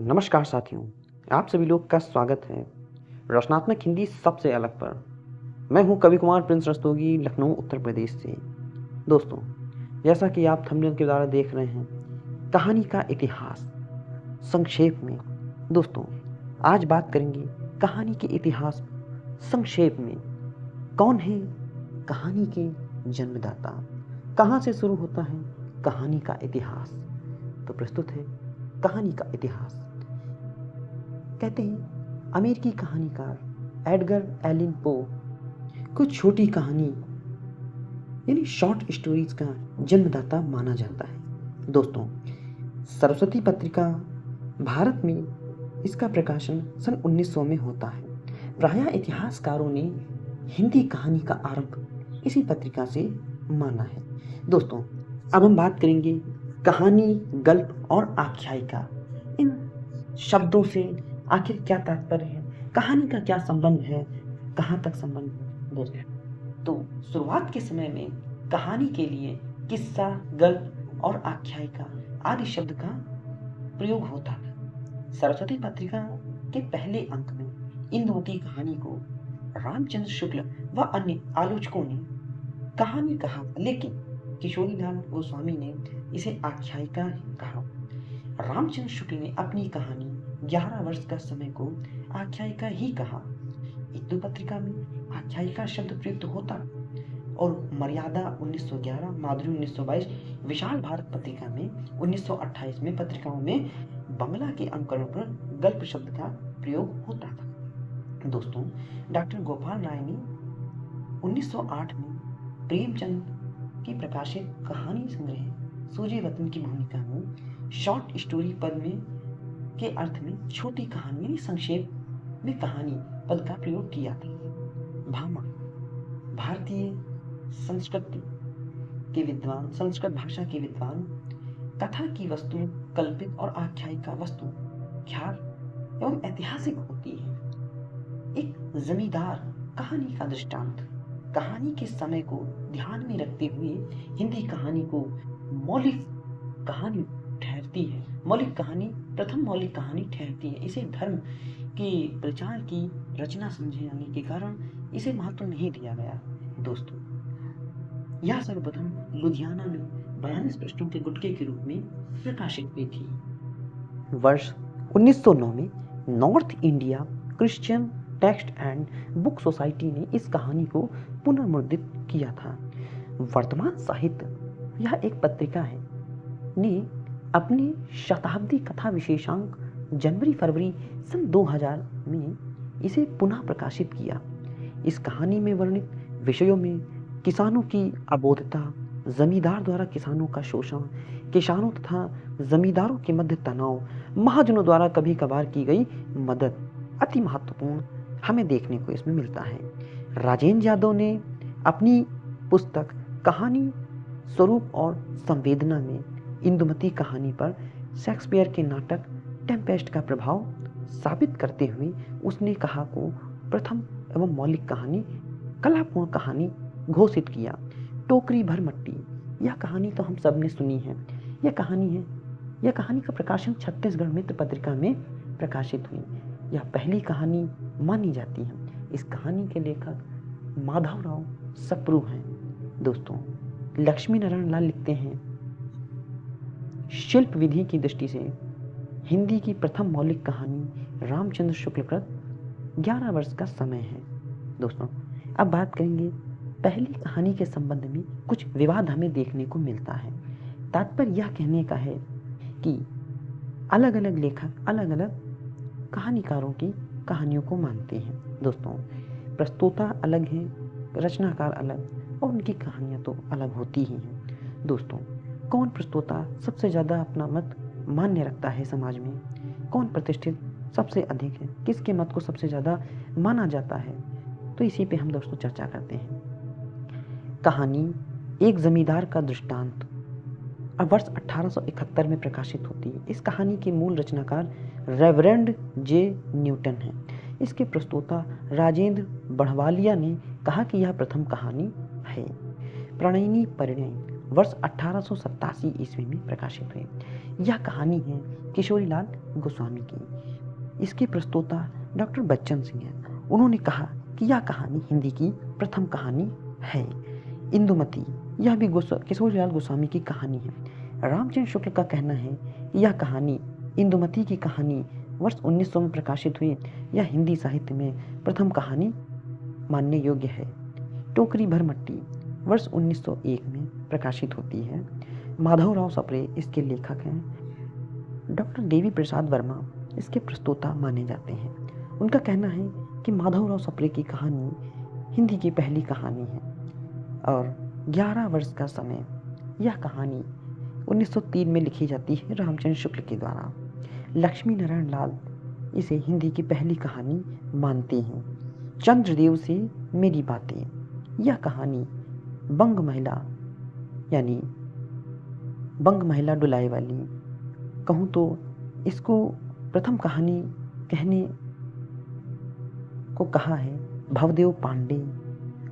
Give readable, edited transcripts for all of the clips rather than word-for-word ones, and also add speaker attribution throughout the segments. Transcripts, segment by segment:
Speaker 1: नमस्कार साथियों, आप सभी लोग का स्वागत है रचनात्मक हिंदी सबसे अलग पर। मैं हूं कवि कुमार प्रिंस रस्तोगी, लखनऊ उत्तर प्रदेश से। दोस्तों, जैसा कि आप थंबनेल के द्वारा देख रहे हैं, कहानी का इतिहास संक्षेप में। दोस्तों, आज बात करेंगे कहानी के इतिहास संक्षेप में। कौन है कहानी के जन्मदाता, कहाँ से शुरू होता है कहानी का इतिहास। तो प्रस्तुत है कहानी का इतिहास। कहते हैं अमेरिकी कहानीकार एडगर एलन पो कुछ छोटी कहानी यानी शॉर्ट स्टोरीज का जन्मदाता माना जाता है। दोस्तों, सरस्वती पत्रिका भारत में इसका प्रकाशन सन 1900 में होता है। प्रायः इतिहासकारों ने हिंदी कहानी का आरंभ इसी पत्रिका से माना है। दोस्तों, अब हम बात करेंगे कहानी, गल्प और आख्यायिका। इन शब्दों से आखिर क्या तात्पर्य है, कहानी का क्या संबंध है, कहाँ तक संबंध है। दोस्तों, तो शुरुआत के समय में कहानी के लिए किस्सा, गल्प और आख्यायिका आदि शब्द का प्रयोग होता था। सरस्वती पत्रिका के पहले अंक में इंदुमती कहानी को रामचंद्र शुक्ल व अन्य आलोचकों ने कहानी कहा, लेकिन किशोरीलाल गोस्वामी ने इसे आख्यायिका कहा। रामचंद्र शुक्ल ने अपनी कहानी 11 वर्ष का समय को आख्यायिका ही कहा। इंदु पत्रिका में आख्यायिका शब्द प्रयुक्त होता और मर्यादा 1911, माधुरी 1922, विशाल भारत पत्रिका में 1928 में पत्रिकाओं में बंगला के अंकरण पर गल्प शब्द का प्रयोग होता था। दोस्तों, डॉक्टर गोपाल राय ने 1908 में प्रेमचंद की प्रकाशित कहानी संग्रह सूर्यवतन की भूमिका में शॉर्ट स्टोरी पद में के अर्थ में छोटी कहानी यानी संक्षेप में कहानी पद का प्रयोग किया था। भामा भारतीय संस्कृति के विद्वान, संस्कृत भाषा के विद्वान, कथा की वस्तु कल्पित और आख्यायिका वस्तु ख्याल एवं ऐतिहासिक होती है। एक जमींदार कहानी का दृष्टांत कहानी के समय को ध्यान में रखते हुए हिंदी कहानी को मौलिक कहानी ठहरती है। मौलिक कहानी प्रथम मौलिक कहानी ठहरती है। इसे धर्म के प्रचार की रचना समझे जाने के कारण इसे महत्व नहीं दिया गया। दोस्तों, यह सर्वप्रथम लुधियाना में 42 पृष्ठों के गुटके के रूप में प्रकाशित हुई थी। वर्ष 1909 में north India Christian text and book society ने इस कहानी को पुनर्मुद्रित किया था। वर्तमान साहित्य, यह एक पत्रिका है, ने अपने शताब्दी कथा विशेषांक जनवरी-फरवरी सन 2000 में इसे पुनः प्रकाशित किया। इस कहानी में वर्णित विषयों में किसानों की अबोधता, जमींदार द्वारा किसानों का शोषण, किसानों तथा जमींदारों के मध्य तनाव, महाजनों द्वारा कभी कभार की गई मदद अति महत्वपूर्ण हमें देखने को इसमें मिलता है। राजेंद्र यादव ने अपनी पुस्तक कहानी स्वरूप और संवेदना में इंदुमती कहानी पर शेक्सपियर के नाटक टेम्पेस्ट का प्रभाव साबित करते हुए उसने कहा को प्रथम एवं मौलिक कहानी, कलापूर्ण कहानी घोषित किया। टोकरी भर मट्टी, यह कहानी तो हम सब ने सुनी है। यह कहानी का प्रकाशन छत्तीसगढ़ मित्र पत्रिका में प्रकाशित हुई। यह पहली कहानी मानी जाती है। इस कहानी के लेखक माधवराव सप्रू हैं। दोस्तों, लक्ष्मी नारायण लाल लिखते हैं, शिल्प विधि की दृष्टि से हिंदी की प्रथम मौलिक कहानी रामचंद्र शुक्ल कृत 11 वर्ष का समय है। दोस्तों, अब बात करेंगे पहली कहानी के संबंध में कुछ विवाद हमें देखने को मिलता है। तात्पर्य यह कहने का है कि अलग अलग लेखक अलग अलग कहानीकारों की कहानियों को मानते हैं। दोस्तों, प्रस्तोता अलग है, रचनाकार अलग, और उनकी कहानियाँ तो अलग होती ही हैं। दोस्तों, कौन प्रस्तोता सबसे ज़्यादा अपना मत मान्य रखता है समाज में, कौन प्रतिष्ठित सबसे अधिक है, किसके मत को सबसे ज़्यादा माना जाता है, तो इसी पे हम दोस्तों चर्चा करते हैं। कहानी एक जमींदार का दृष्टांत वर्ष 1871 में प्रकाशित होती है। इस कहानी के मूल रचनाकार रेवरेंड जे न्यूटन हैं। इसके प्रस्तोता राजेंद्र बढ़वालिया ने कहा कि यह प्रथम कहानी है। प्रणयिनी परिणय वर्ष 1887 ईस्वी में प्रकाशित हुई। यह कहानी है किशोरीलाल गोस्वामी की। इसके प्रस्तोता डॉक्टर बच्चन सिंह हैं। उन्होंने कहा कि यह कहानी हिंदी की प्रथम कहानी है। इंदुमती, यह भी किशोरीलाल गोस्वामी की कहानी है। रामचंद्र शुक्ल का कहना है कि यह कहानी, इंदुमती की कहानी वर्ष 1900 में प्रकाशित हुई। यह हिंदी साहित्य में प्रथम कहानी मानने योग्य है। टोकरी भर मट्टी वर्ष 1901 में प्रकाशित होती है। माधवराव सप्रे इसके लेखक हैं। डॉक्टर देवी प्रसाद वर्मा इसके प्रस्तोता माने जाते हैं। उनका कहना है कि माधवराव सप्रे की कहानी हिंदी की पहली कहानी है और 11 वर्ष का समय। यह कहानी 1903 में लिखी जाती है रामचंद्र शुक्ल के द्वारा। लक्ष्मी नारायण लाल इसे हिंदी की पहली कहानी मानते हैं। चंद्रदेव से मेरी बातें, यह कहानी बंग महिला यानी बंग महिला डुलाई वाली कहूँ तो इसको प्रथम कहानी कहने को कहा है भवदेव पांडे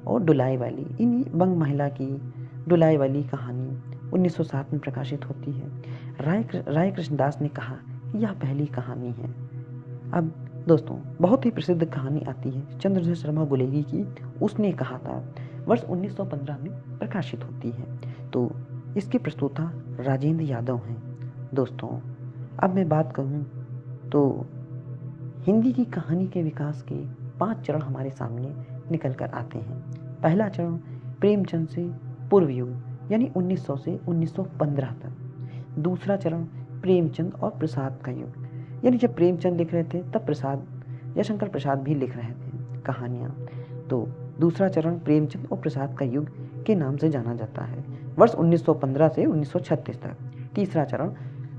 Speaker 1: और डुलाई वाली। इन्हीं बंग महिला की डुलाई वाली कहानी 1907 में प्रकाशित होती है। राय कृष्णदास ने कहा कि यह पहली कहानी है। अब दोस्तों, बहुत ही प्रसिद्ध कहानी आती है चंद्रधर शर्मा गुलेरी की। उसने कहा था वर्ष 1915 में प्रकाशित होती है। तो इसके प्रस्तोता राजेंद्र यादव हैं। दोस्तों, अब मैं बात करूं तो हिंदी की कहानी के विकास के 5 चरण हमारे सामने निकल कर आते हैं। पहला चरण प्रेमचंद से पूर्व युग यानी 1900 से 1915 तक। दूसरा चरण प्रेमचंद और प्रसाद का युग, यानी जब प्रेमचंद लिख रहे थे तब प्रसाद या शंकर प्रसाद भी लिख रहे थे कहानियाँ। तो दूसरा चरण प्रेमचंद और प्रसाद का युग के नाम से जाना जाता है, वर्ष 1915 से 1936 तक। तीसरा चरण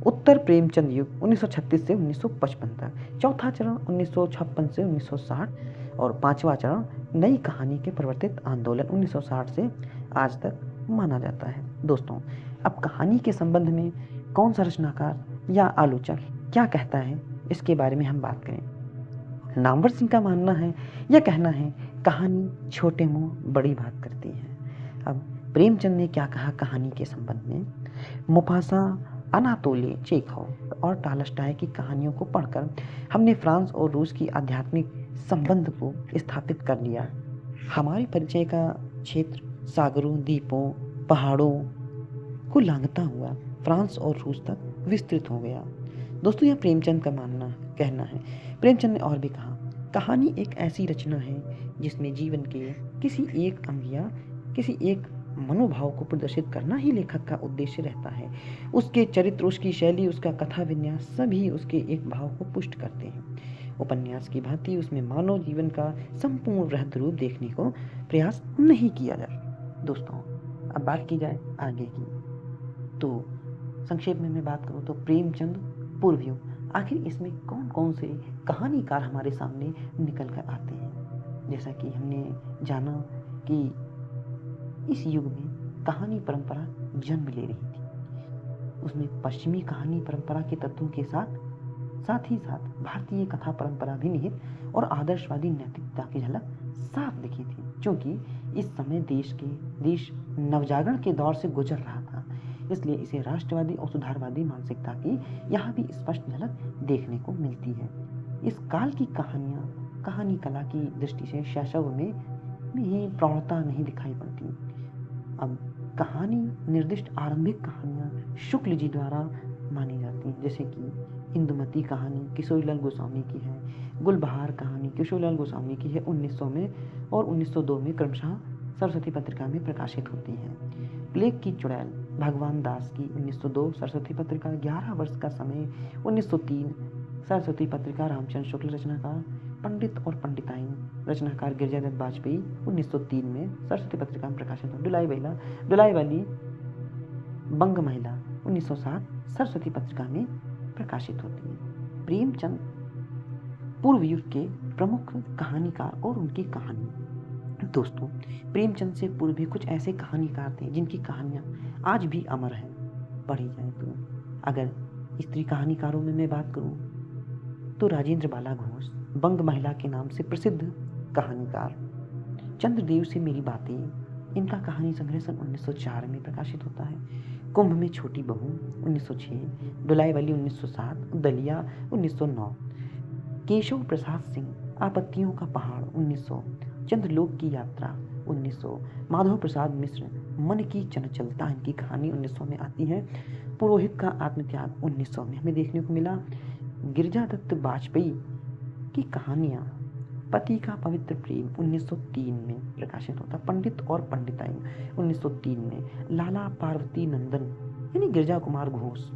Speaker 1: उत्तर प्रेमचंद युग 1936 से 1955 तक। चौथा चरण 1956 से 1960 और पांचवा चरण नई कहानी के परिवर्तित आंदोलन 1960 से आज तक माना जाता है। दोस्तों, अब कहानी के संबंध में कौन सा रचनाकार या आलोचक क्या कहता है, इसके बारे में हम बात करें। नामवर सिंह का मानना है, यह कहना है, कहानी छोटे मुंह बड़ी बात करती है। अब प्रेमचंद ने क्या कहा कहानी के संबंध में। मुफासा, अनातोली चेखव और टालस्टाय की कहानियों को पढ़कर हमने फ्रांस और रूस की आध्यात्मिक संबंध को स्थापित कर लिया। हमारे परिचय का क्षेत्र सागरों, द्वीपों, पहाड़ों को लांघता हुआ फ्रांस और रूस तक विस्तृत हो गया। दोस्तों, यह प्रेमचंद का कहना है। प्रेमचंद ने और भी कहा, कहानी एक ऐसी रचना है जिसमें जीवन के किसी एक अंग या किसी एक मनोभाव को प्रदर्शित करना ही लेखक का उद्देश्य रहता है। उसके चरित्र, उसकी शैली, उसका कथा विन्यास सभी उसके एक भाव को पुष्ट करते हैं। उपन्यास की भांति उसमें मानव जीवन का संपूर्ण वृहद रूप देखने को प्रयास नहीं किया जाता। दोस्तों, अब बात की जाए आगे की, तो संक्षेप में मैं बात करूं तो प्रेमचंद पूर्व युग, आखिर इसमें कौन कौन से कहानीकार हमारे सामने निकल कर आते हैं। जैसा कि हमने जाना कि इस युग में कहानी परंपरा जन्म ले रही थी। उसमें पश्चिमी कहानी परंपरा के तत्वों के साथ ही साथ भारतीय कथा परंपरा भी निहित और आदर्शवादी नैतिकता की झलक साफ दिखी थी। क्योंकि इस समय देश नवजागरण के दौर से गुजर रहा था, इसलिए इसे राष्ट्रवादी और सुधारवादी मानसिकता की यहाँ भी स्पष्ट झलक देखने को मिलती है। इस काल की कहानियाँ कहानी कला की दृष्टि से शैशव में ही प्रौढ़ता नहीं दिखाई पड़ती। अब कहानी निर्दिष्ट आरंभिक कहानियाँ शुक्ल जी द्वारा मानी जाती हैं, जैसे कि इंदुमती कहानी किशोरीलाल गोस्वामी की है, गुलबहार कहानी किशोरीलाल गोस्वामी की है 1900 में, और 1902 में क्रमशः सरस्वती पत्रिका में प्रकाशित होती है। प्लेग की चुड़ैल भगवान दास की 1902 सरस्वती पत्रिका, 11 वर्ष का समय 1903 सरस्वती पत्रिका रामचंद्र शुक्ल रचनाकार, पंडित और पंडिताइन रचनाकार गिरिजादत्त वाजपेयी 1903 में सरस्वती पत्रिका में प्रकाशित हो। डुलाई वाली बंग महिला 1907 सरस्वती पत्रिका में प्रकाशित होती है। प्रेमचंद पूर्व युग के प्रमुख कहानीकार और उनकी कहानी। दोस्तों, प्रेमचंद से पूर्व भी कुछ ऐसे कहानीकार थे जिनकी कहानियाँ आज भी अमर हैं पढ़ी जाए तो। अगर स्त्री कहानीकारों में मैं बात करूँ तो राजेंद्र बाला घोष बंग महिला के नाम से प्रसिद्ध कहानीकार, चंद्रदेव से मेरी बातें, इनका कहानी संग्रह सन 1904 में प्रकाशित होता है। कुंभ में छोटी बहू 1906, डुलाई वाली 1907, दलिया 1909, केशव प्रसाद सिंह आपत्तियों का पहाड़ 1900, चंद्रलोक की यात्रा 1900, माधव प्रसाद मिश्र मन की चंचलता इनकी कहानी 1900 में आती है। पुरोहित का आत्मत्याग 1900 में हमें देखने को मिला। गिरिजा दत्त वाजपेयी की कहानियाँ पति का पवित्र प्रेम 1903 में प्रकाशित होता। पंडित और पंडिताई 1903 में। लाला पार्वती नंदन यानी गिरजा कुमार घोष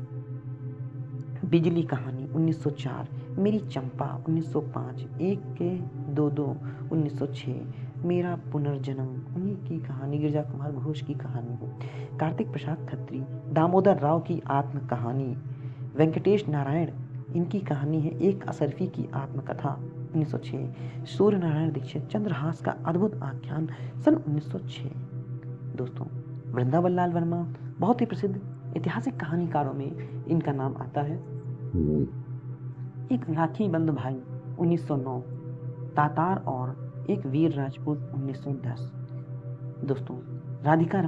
Speaker 1: बिजली कहानी 1904, मेरी चंपा 1905, एक के दो 1906, मेरा पुनर्जन्म उन्हीं की कहानी गिरजा कुमार घोष की कहानी है। कार्तिक प्रसाद खत्री दामोदर राव की आत्म कहानी, वेंकटेश नारायण इनकी कहानी है एक असरफी की आत्मकथा 1906, सूर्य नारायण दीक्षित चंद्रहास का अद्भुत आख्यान सन 1906। दोस्तों, वृंदावन लाल वर्मा बहुत ही प्रसिद्ध ऐतिहासिक कहानीकारों में इनका नाम आता है। एक राखी बंद भाई 1909, तातार और एक वीर राजपूत 1910। दोस्तों, राधिका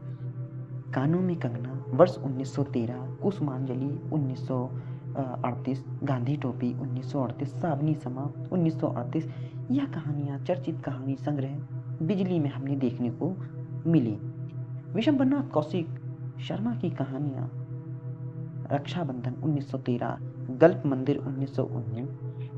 Speaker 1: कानों में कंगना वर्ष 1913, कुसुमांजलि 1938, गांधी टोपी 1938, सावनी समा 1938। यह कहानियाँ चर्चित कहानी संग्रह बिजली में हमने देखने को मिली। विशंबरनाथ कौशिक शर्मा की कहानियाँ रक्षाबंधन 1913, गल्फ मंदिर 1919,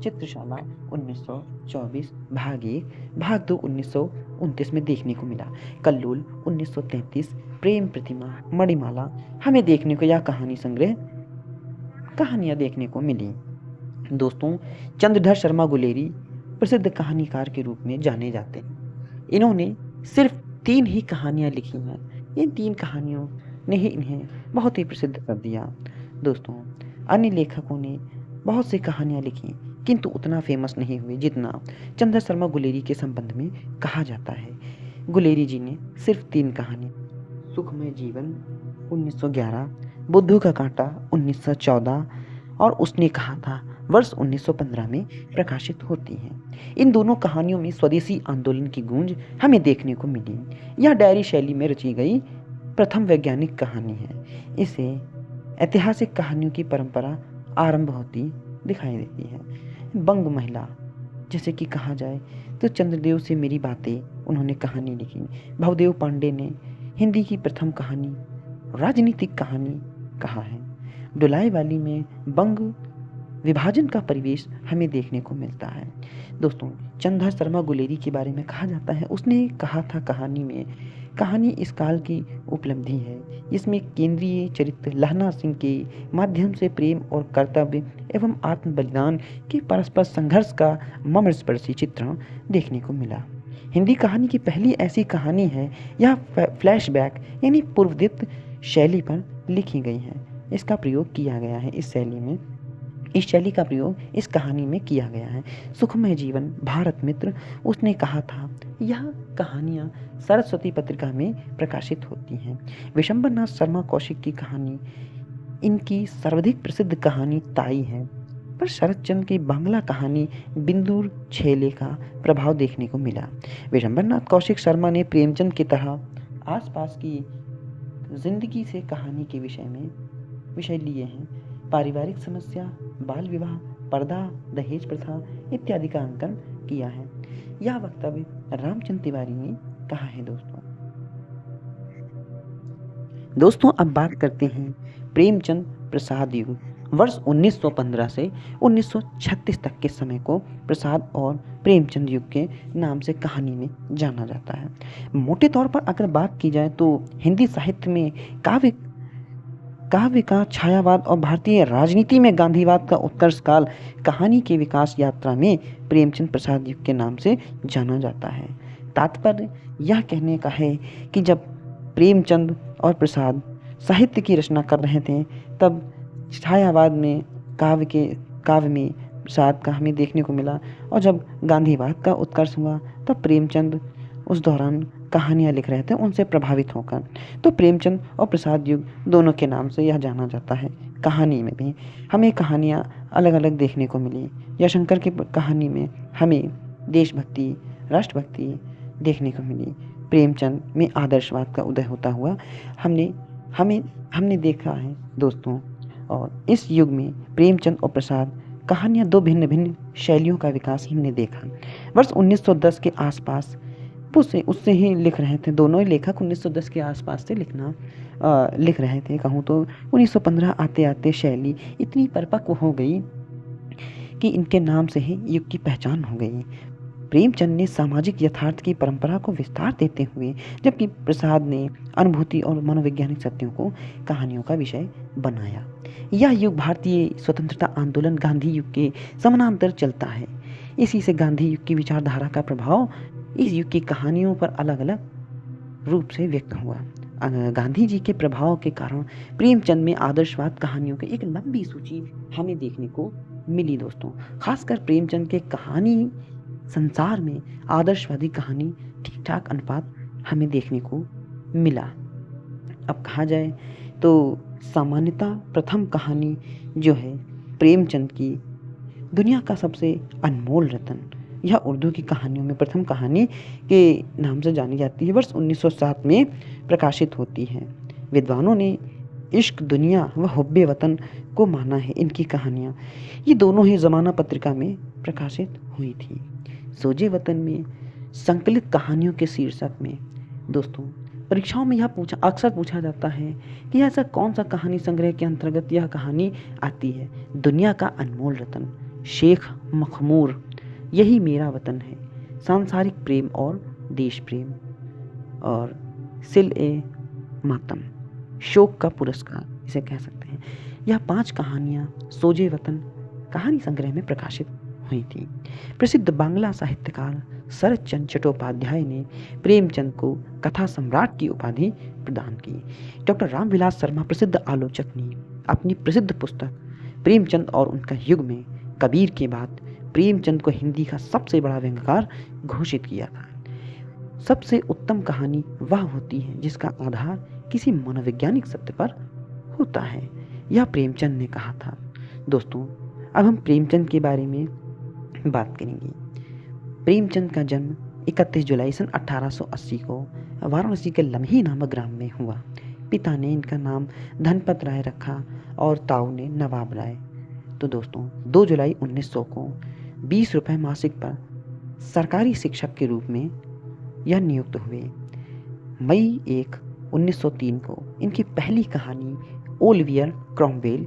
Speaker 1: चित्रशाला 1924, भाग 1, भाग 2 1929 में देखने को मिला। कल्लोल 1933, प्रेम प्रतिमा, मणिमाला हमें देखने को यह कहानी संग्रह कहानियाँ देखने को मिली। दोस्तों, चंद्रधर शर्मा गुलेरी प्रसिद्ध कहानीकार के रूप में जाने जाते हैं। इन्होंने सिर्फ 3 ही कहानियाँ लिखी हैं। इन 3 कहानियों ने ही इन्हें बहुत ही प्रसिद्ध कर दिया। दोस्तों, अन्य लेखकों ने बहुत सी कहानियाँ लिखी किंतु उतना फेमस नहीं हुए जितना चंद्रधर शर्मा गुलेरी के संबंध में कहा जाता है। गुलेरी जी ने सिर्फ 3 कहानी, सुखमय जीवन 1911, बुद्धू का कांटा 1914 और उसने कहा था वर्ष 1915 में प्रकाशित होती हैं। इन दोनों कहानियों में स्वदेशी आंदोलन की गूंज हमें देखने को मिली। यह डायरी शैली में रची गई प्रथम वैज्ञानिक कहानी है। इसे ऐतिहासिक कहानियों की परंपरा आरंभ होती दिखाई देती है। बंग महिला जैसे कि कहा जाए तो चंद्रदेव से मेरी बातें उन्होंने कहानी लिखी। भवदेव पांडे ने हिंदी की प्रथम कहानी राजनीतिक कहानी कहा है। डुलाई वाली में बंग विभाजन का परिवेश हमें देखने को मिलता है। दोस्तों, चंद्रधर शर्मा गुलेरी के बारे में कहा जाता है, उसने कहा था कहानी इस काल की उपलब्धि है। इसमें केंद्रीय चरित्र लहना सिंह के माध्यम से प्रेम और कर्तव्य एवं आत्म बलिदान के परस्पर संघर्ष का मर्मस्पर्शी चित्रण देखने को मिला। हिंदी कहानी की पहली ऐसी कहानी है। यह फ्लैशबैक यानी पूर्वदीप्त शैली पर लिखी गई है। इसका प्रयोग किया गया है इस शैली का प्रयोग इस कहानी में किया गया है। सुखमय जीवन भारत मित्र उसने कहा था यह कहानियाँ सरस्वती पत्रिका में प्रकाशित होती हैं। विशंबरनाथ शर्मा कौशिक की कहानी इनकी सर्वाधिक प्रसिद्ध कहानी ताई है, पर शरदचंद्र की बांग्ला कहानी बिंदुर छेले का प्रभाव देखने को मिला। विशंबरनाथ कौशिक शर्मा ने प्रेमचंद की तरह आसपास की जिंदगी से कहानी के विषय लिए हैं। पारिवारिक समस्या, बाल विवाह, पर्दा, दहेज प्रथा इत्यादि का अंकन किया है। यह वक्तव्य रामचंद्र तिवारी ने कहा है। दोस्तों, अब बात करते हैं प्रेमचंद प्रसाद युग। वर्ष 1915 से 1936 तक के समय को प्रसाद और प्रेमचंद युग के नाम से कहानी में जाना जाता है। मोटे तौर पर अगर बात की जाए तो हिंदी साहित्य में काव्य का छायावाद और भारतीय राजनीति में गांधीवाद का उत्कर्ष काल कहानी के विकास यात्रा में प्रेमचंद प्रसाद युग के नाम से जाना जाता है। तात्पर्य यह कहने का है कि जब प्रेमचंद और प्रसाद साहित्य की रचना कर रहे थे तब छायावाद में काव्य में प्रसाद का हमें देखने को मिला, और जब गांधीवाद का उत्कर्ष हुआ तब प्रेमचंद उस दौरान कहानियाँ लिख रहे थे उनसे प्रभावित होकर। तो प्रेमचंद और प्रसाद युग दोनों के नाम से यह जाना जाता है। कहानी में भी हमें कहानियाँ अलग अलग देखने को मिली। जयशंकर की कहानी में हमें देशभक्ति, राष्ट्रभक्ति देखने को मिली। प्रेमचंद में आदर्शवाद का उदय होता हुआ हमने देखा है दोस्तों। और इस युग में प्रेमचंद और प्रसाद कहानियाँ दो भिन्न भिन्न शैलियों का विकास हमने देखा। वर्ष 1910 के आसपास उससे ही लिख रहे थे, दोनों ही लेखक 1910 के आसपास से लिख रहे थे। कहूँ तो 1915 आते आते शैली इतनी परिपक्व हो गई कि इनके नाम से ही युग की पहचान हो गई। प्रेमचंद ने सामाजिक यथार्थ की परंपरा को विस्तार देते हुए, जबकि प्रसाद ने अनुभूति और मनोवैज्ञानिक सत्यों को कहानियों का विषय बनाया। यह युग भारतीय स्वतंत्रता आंदोलन गांधी युग के समानांतर चलता है। इसी से गांधी युग की विचारधारा का प्रभाव इस युग की कहानियों पर अलग अलग रूप से व्यक्त हुआ। गांधी जी के प्रभाव के कारण प्रेमचंद में आदर्शवाद कहानियों की एक लंबी सूची हमें देखने को मिली दोस्तों। खासकर प्रेमचंद के कहानी संसार में आदर्शवादी कहानी ठीक ठाक अनुपात हमें देखने को मिला। अब कहा जाए तो सामान्यतः प्रथम कहानी जो है प्रेमचंद की दुनिया का सबसे अनमोल रतन, यह उर्दू की कहानियों में प्रथम कहानी के नाम से जानी जाती है। वर्ष 1907 में प्रकाशित होती है। विद्वानों ने इश्क दुनिया व हुब्बे वतन को माना है इनकी कहानियाँ। ये दोनों ही ज़माना पत्रिका में प्रकाशित हुई थी। सोजे वतन में संकलित कहानियों के शीर्षक में दोस्तों परीक्षाओं में यह अक्सर पूछा जाता है कि ऐसा कौन सा कहानी संग्रह के अंतर्गत यह कहानी आती है। दुनिया का अनमोल रतन, शेख मखमूर, यही मेरा वतन है, सांसारिक प्रेम और देश प्रेम, और सिल ए मातम, शोक का पुरस्कार इसे कह सकते हैं। यह 5 कहानियाँ सोजे वतन कहानी संग्रह में प्रकाशित हुई थी। प्रसिद्ध बांग्ला साहित्यकार शरद चंद्र चट्टोपाध्याय ने प्रेमचंद को कथा सम्राट की उपाधि प्रदान की। डॉक्टर रामविलास शर्मा प्रसिद्ध आलोचक ने अपनी प्रसिद्ध पुस्तक प्रेमचंद और उनका युग में कबीर के बाद प्रेमचंद को हिंदी का सबसे बड़ा व्यंग्यकार घोषित किया था। सबसे उत्तम कहानी वह होती है जिसका आधार किसी मनोवैज्ञानिक सत्य पर होता है, यह प्रेमचंद ने कहा था। दोस्तों अब हम प्रेमचंद के बारे में बात करेंगे। प्रेमचंद का जन्म 31 जुलाई सन 1880 को वाराणसी के लम्ही नामक ग्राम में हुआ। पिता ने इनका नाम धनपत राय रखा और ताऊ ने नवाब राय। तो दोस्तों 2 जुलाई 1900 को 20 रुपये मासिक पर सरकारी शिक्षक के रूप में यह नियुक्त हुए। मई 1, 1903 को इनकी पहली कहानी ओलिवियर क्रॉमवेल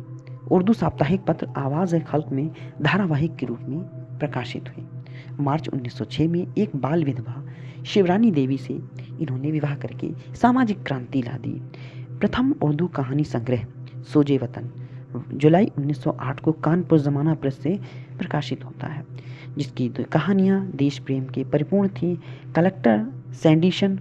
Speaker 1: उर्दू साप्ताहिक पत्र आवाज़ खल्क में धारावाहिक के रूप में प्रकाशित हुई। मार्च 1906 में एक बाल विधवा शिवरानी देवी से इन्होंने विवाह करके सामाजिक क्रांति ला दी। प्रथम उर्दू कहानी संग्रह सोजे वतन जुलाई 1908 को कानपुर ज़माना प्रेस से प्रकाशित होता है, जिसकी कहानियाँ देश प्रेम के परिपूर्ण थी। कलेक्टर सैंडिशन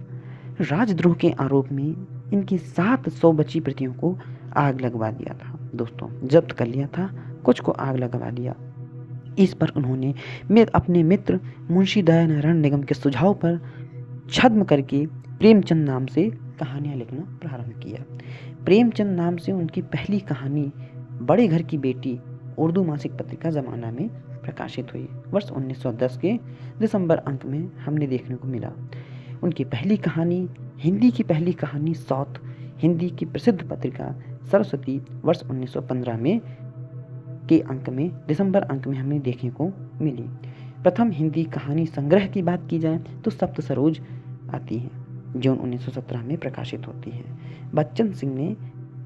Speaker 1: राजद्रोह के आरोप में इनकी 700 बची प्रतियों को आग लगवा दिया था दोस्तों, जब्त कर लिया था, कुछ को आग लगवा दिया। इस पर उन्होंने अपने मित्र मुंशी दयानारायण निगम के सुझाव पर छद्म करके प्रेमचंद नाम से कहानियाँ लिखना प्रारंभ किया। प्रेमचंद नाम से उनकी पहली कहानी बड़े घर की बेटी उर्दू मासिक पत्रिका ज़माना में प्रकाशित हुई। वर्ष 1910 के दिसंबर अंक में हमने देखने को मिला। उनकी पहली कहानी हिंदी की पहली कहानी साउथ हिंदी की प्रसिद्ध पत्रिका सरस्वती वर्ष 1915 में के अंक में दिसंबर अंक में हमें देखने को मिली। प्रथम हिंदी कहानी संग्रह की बात की जाए तो सप्त सरोज आती है, जो 1917 में प्रकाशित होती है। बच्चन सिंह ने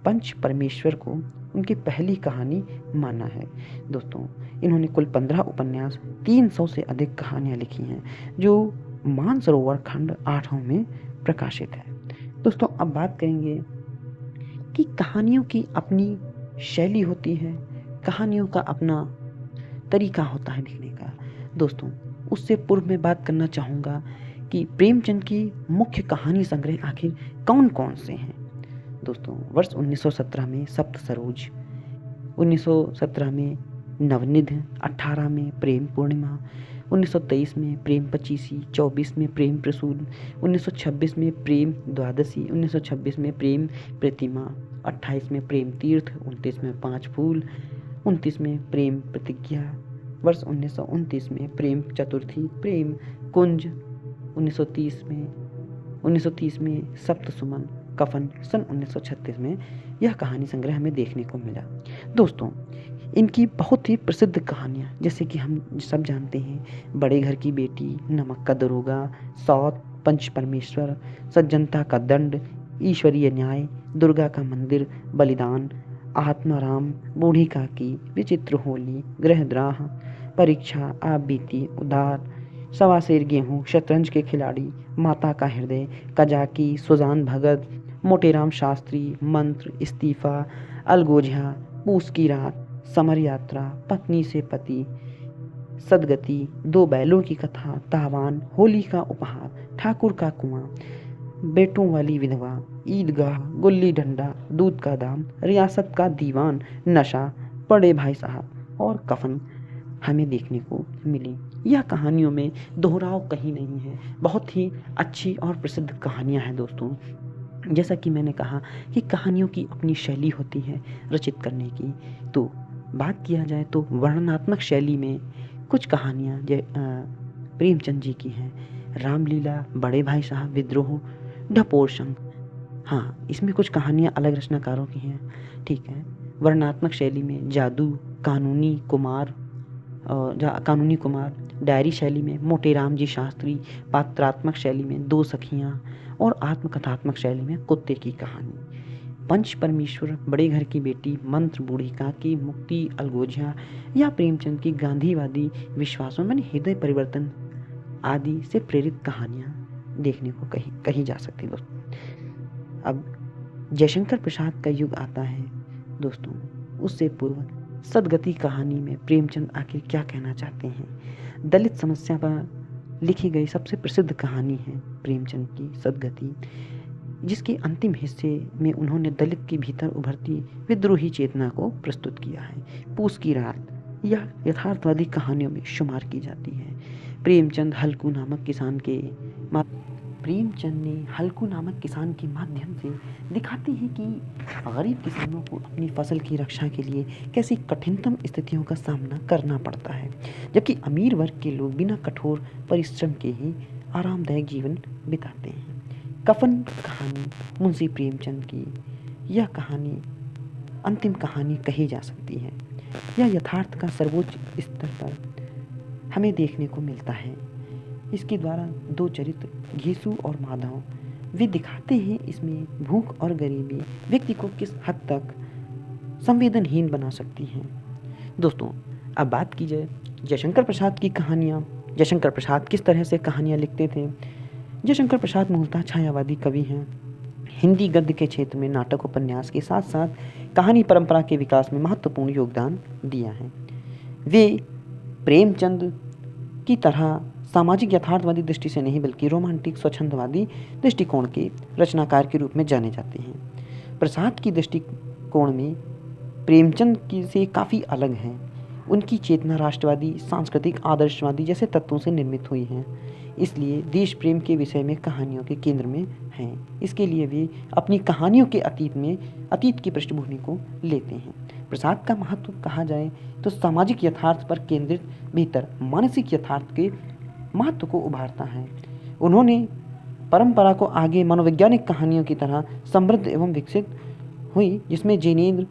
Speaker 1: पंच परमेश्वर को उनकी पहली कहानी माना है। दोस्तों इन्होंने कुल 15 उपन्यास 300 से अधिक कहानियाँ लिखी हैं, जो मानसरोवर खंड 8 में प्रकाशित है। दोस्तों अब बात करेंगे कि कहानियों की अपनी शैली होती है, कहानियों का अपना तरीका होता है लिखने का। दोस्तों उससे पूर्व में बात करना चाहूँगा कि प्रेमचंद की मुख्य कहानी संग्रह आखिर कौन कौन से हैं। दोस्तों वर्ष 1917 में सप्त सरोज, 1917 में नवनिध, 18 में प्रेम पूर्णिमा, 1923 में प्रेम पचीसी, 24 में प्रेम प्रसून, 1926 में प्रेम द्वादशी, 1926 में प्रेम प्रतिमा, 28 में प्रेम तीर्थ, 29 में 5 फूल, 29 में प्रेम प्रतिज्ञा, वर्ष 1929 में प्रेम चतुर्थी, प्रेम कुंज, 1930 में 1930 में सप्तसुमन कफन सन 1936 में यह कहानी संग्रह हमें देखने को मिला। दोस्तों, इनकी बहुत ही प्रसिद्ध कहानियाँ जैसे कि हम सब जानते हैं, बड़े घर की बेटी, नमक का दरोगा, सौत, पंच परमेश्वर, सज्जनता का दंड, ईश्वरीय न्याय, दुर्गा का मंदिर, बलिदान, आत्माराम, बूढ़ी काकी, विचित्र होली, ग्रहद्राह, परीक्षा, आप बीती, उदार, सवा सेर गेहूँ, शतरंज के खिलाड़ी, माता का हृदय, कजाकी, सुजान भगत, मोटेराम शास्त्री, मंत्र, इस्तीफा, अलगोझा, पूस की रात, समर यात्रा, पत्नी से पति, सदगति, दो बैलों की कथा, तावान, होली का उपहार, ठाकुर का कुआं, बेटों वाली विधवा, ईदगाह, गुल्ली डंडा, दूध का दाम, रियासत का दीवान, नशा, बड़े भाई साहब और कफन हमें देखने को मिली। यह कहानियों में दोहराव कहीं नहीं है, बहुत ही अच्छी और प्रसिद्ध कहानियाँ हैं दोस्तों। जैसा कि मैंने कहा कि कहानियों की अपनी शैली होती है रचित करने की, तो बात किया जाए तो वर्णनात्मक शैली में कुछ कहानियाँ प्रेमचंद जी की हैं। रामलीला, बड़े भाई साहब, विद्रोह, ढपोर शंख। हाँ, इसमें कुछ कहानियाँ अलग रचनाकारों की हैं, ठीक है। वर्णनात्मक शैली में जादू, कानूनी कुमार, डायरी शैली में मोटेराम जी शास्त्री, पात्रात्मक शैली में दो सखियाँ और आत्मकथात्मक शैली में कुत्ते की कहानी। पंच परमेश्वर, बड़े घर की बेटी, मंत्र, बूढ़ी काकी, मुक्ति, अलगोझा या प्रेमचंद की गांधीवादी विश्वासों में हृदय परिवर्तन आदि से प्रेरित कहानियाँ देखने को कही जा सकती दोस्तों। अब जयशंकर प्रसाद का युग आता है दोस्तों, उससे पूर्व सदगति कहानी में प्रेमचंद आखिर क्या कहना चाहते हैं। दलित समस्या पर लिखी गई सबसे प्रसिद्ध कहानी है प्रेमचंद की सदगति, जिसके अंतिम हिस्से में उन्होंने दलित के भीतर उभरती विद्रोही चेतना को प्रस्तुत किया है। पूस की रात यह यथार्थवादी कहानियों में शुमार की जाती है। प्रेमचंद ने हल्कू नामक किसान के माध्यम से दिखाते हैं कि गरीब किसानों को अपनी फसल की रक्षा के लिए कैसी कठिनतम स्थितियों का सामना करना पड़ता है, जबकि अमीर वर्ग के लोग बिना कठोर परिश्रम के ही आरामदायक जीवन बिताते हैं। कफन कहानी मुंशी प्रेमचंद की यह कहानी अंतिम कहानी कही जा सकती है। यह यथार्थ का सर्वोच्च स्तर पर हमें देखने को मिलता है। इसके द्वारा दो चरित्र, घेसु और माधव, वे दिखाते हैं इसमें भूख और गरीबी व्यक्ति को किस हद तक संवेदनहीन बना सकती हैं। दोस्तों, अब बात की जाए जयशंकर प्रसाद की कहानियाँ। जयशंकर प्रसाद किस तरह से कहानियाँ लिखते थे। जयशंकर प्रसाद मूलतः छायावादी कवि हैं। हिंदी गद्य के क्षेत्र में नाटक उपन्यास के साथ साथ कहानी परंपरा के विकास में महत्वपूर्ण योगदान दिया है। वे प्रेमचंद की तरह सामाजिक यथार्थवादी दृष्टि से नहीं बल्कि रोमांटिक स्वच्छंदवादी दृष्टिकोण के रचनाकार के रूप में जाने जाते हैं। प्रसाद की दृष्टिकोण में प्रेमचंद की से काफ़ी अलग है। उनकी चेतना राष्ट्रवादी, सांस्कृतिक, आदर्शवादी जैसे तत्वों से निर्मित हुई है, इसलिए देश प्रेम के विषय में कहानियों के केंद्र में हैं। इसके लिए वे अपनी कहानियों के अतीत की पृष्ठभूमि को लेते हैं। प्रसाद का महत्व कहा जाए तो सामाजिक यथार्थ पर केंद्रित भीतर मानसिक यथार्थ के महत्व को उभारता है। उन्होंने परंपरा को आगे मनोवैज्ञानिक कहानियों की तरह समृद्ध एवं विकसित हुई, जिसमें जिनेंद्र,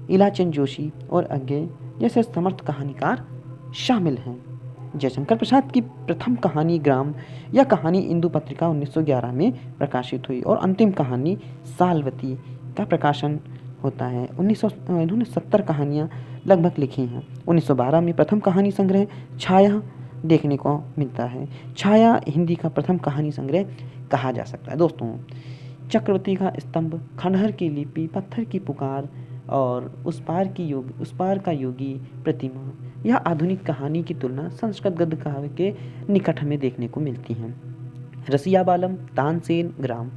Speaker 1: इलाचंद जोशी और अज्ञेय जैसे समर्थ कहानीकार शामिल हैं। जयशंकर प्रसाद की प्रथम कहानी ग्राम या कहानी इंदु पत्रिका 1911 में प्रकाशित हुई और अंतिम कहानी सालवती का प्रकाशन होता है। इन्होंने 70 कहानियाँ लगभग लिखी हैं। 1912 में प्रथम कहानी संग्रह छाया देखने को मिलता है। छाया हिंदी का प्रथम कहानी संग्रह कहा जा सकता है। दोस्तों, चक्रवर्ती का स्तंभ, खंडहर की लिपि, पत्थर की पुकार और उस पार का योगी प्रतिमा, यह आधुनिक कहानी की तुलना संस्कृत गद्य काव्य के निकट हमें देखने को मिलती हैं। रसिया बालम, तानसेन, ग्राम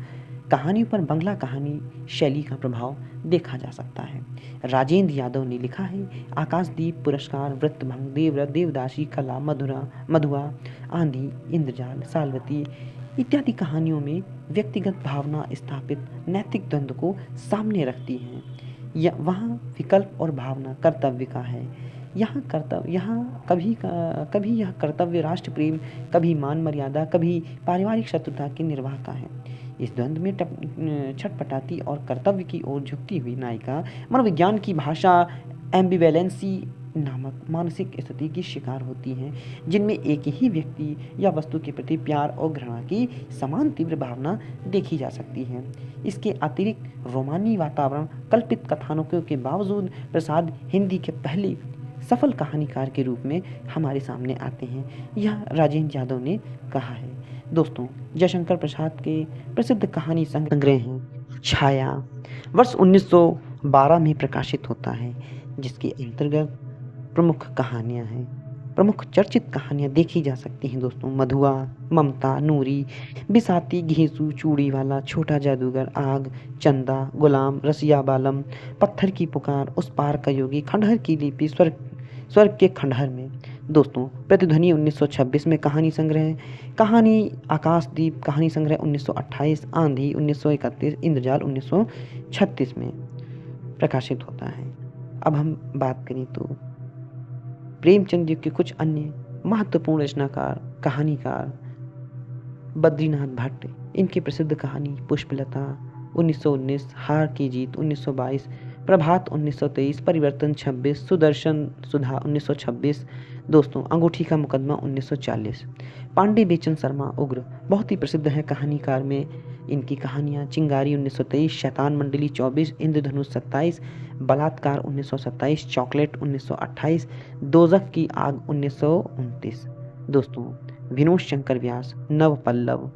Speaker 1: कहानियों पर बंगला कहानी शैली का प्रभाव देखा जा सकता है। राजेंद्र यादव ने लिखा है आकाशदीप, पुरस्कार, वृत्तभंग, देवव्रत, देवदासी, कला, मधुआ, आंधी, इंद्रजाल, सालवती इत्यादि कहानियों में व्यक्तिगत भावना स्थापित नैतिक द्वंद्व को सामने रखती हैं। वहाँ विकल्प और भावना कर्तव्य का है। कभी यह कर्तव्य राष्ट्र प्रेम, कभी मान मर्यादा, कभी पारिवारिक शत्रुता के निर्वाह का है। इस द्वंद्व में छटपटाती और कर्तव्य की ओर झुकती हुई नायिका मनोविज्ञान की भाषा एम्बिवेलेंसी नामक मानसिक स्थिति की शिकार होती हैं, जिनमें एक ही व्यक्ति या वस्तु के प्रति प्यार और घृणा की समान तीव्र भावना देखी जा सकती है। इसके अतिरिक्त रोमानी वातावरण, कल्पित कथानकों के बावजूद प्रसाद हिंदी के पहले सफल कहानीकार के रूप में हमारे सामने आते हैं, यह राजेंद्र यादव ने कहा है। दोस्तों, जयशंकर प्रसाद के प्रसिद्ध कहानी संग्रह हैं छाया, वर्ष 1912 में प्रकाशित होता है, जिसके अंतर्गत प्रमुख कहानियां हैं, प्रमुख चर्चित कहानियां देखी जा सकती हैं। दोस्तों, मधुआ, ममता, नूरी, बिसाती, घेसू, चूड़ी वाला, छोटा जादूगर, आग, चंदा, गुलाम, रसिया बालम, पत्थर की पुकार, उस पार का योगी, खंडहर की लिपि, स्वर्ग के खंडहर में। दोस्तों, प्रतिध्वनि 1926 में कहानी संग्रह, कहानी आकाशदीप कहानी संग्रह 1928, आंधी 1931, इंद्रजाल 1936 में प्रकाशित होता है। अब हम बात करें तो प्रेमचंद जी के कुछ अन्य महत्वपूर्ण रचनाकार, कहानीकार, बद्रीनाथ भट्ट, इनकी प्रसिद्ध कहानी पुष्पलता 1919, हार की जीत 1922, प्रभात 1923, परिवर्तन 26, सुदर्शन सुधा 1926। दोस्तों, अंगूठी का मुकदमा 1940। पांडे बेचन शर्मा उग्र बहुत ही प्रसिद्ध है कहानीकार में। इनकी कहानियाँ चिंगारी 1923, शैतान मंडली 24, इंद्रधनुष 27, बलात्कार 1927, चॉकलेट 1928, दोजख की आग 1929। दोस्तों, विनोद शंकर व्यास, नव पल्लव,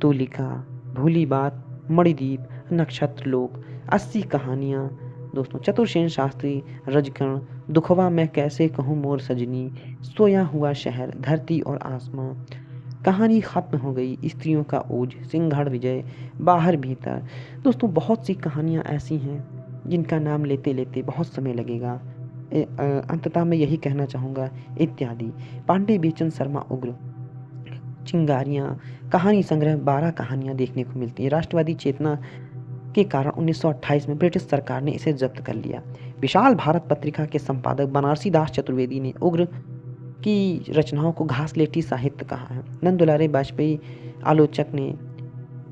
Speaker 1: तूलिका, भूली बात, मणिदीप, नक्षत्र लोक, 80 कहानियाँ। दोस्तों, चतुर्सेन शास्त्री, रजकण, दुखवा मैं कैसे कहूँ मोर सजनी, सोया हुआ शहर, धरती और आसमां, कहानी खत्म हो गई, स्त्रियों का ओझ, सिंघड़ विजय, बाहर भीतर। दोस्तों, बहुत सी कहानियाँ ऐसी हैं जिनका नाम लेते लेते बहुत समय लगेगा। अंततः मैं यही कहना चाहूँगा इत्यादि। पांडे बेचन शर्मा उग्र, चिंगारियाँ, कहानी संग्रह 12 कहानियाँ देखने को मिलती हैं। राष्ट्रवादी चेतना के कारण 1928 में ब्रिटिश सरकार ने इसे जब्त कर लिया। विशाल भारत पत्रिका के संपादक बनारसी दास चतुर्वेदी ने उग्र की रचनाओं को घासलेटी साहित्य कहा है। नंदुलारे वाजपेयी आलोचक ने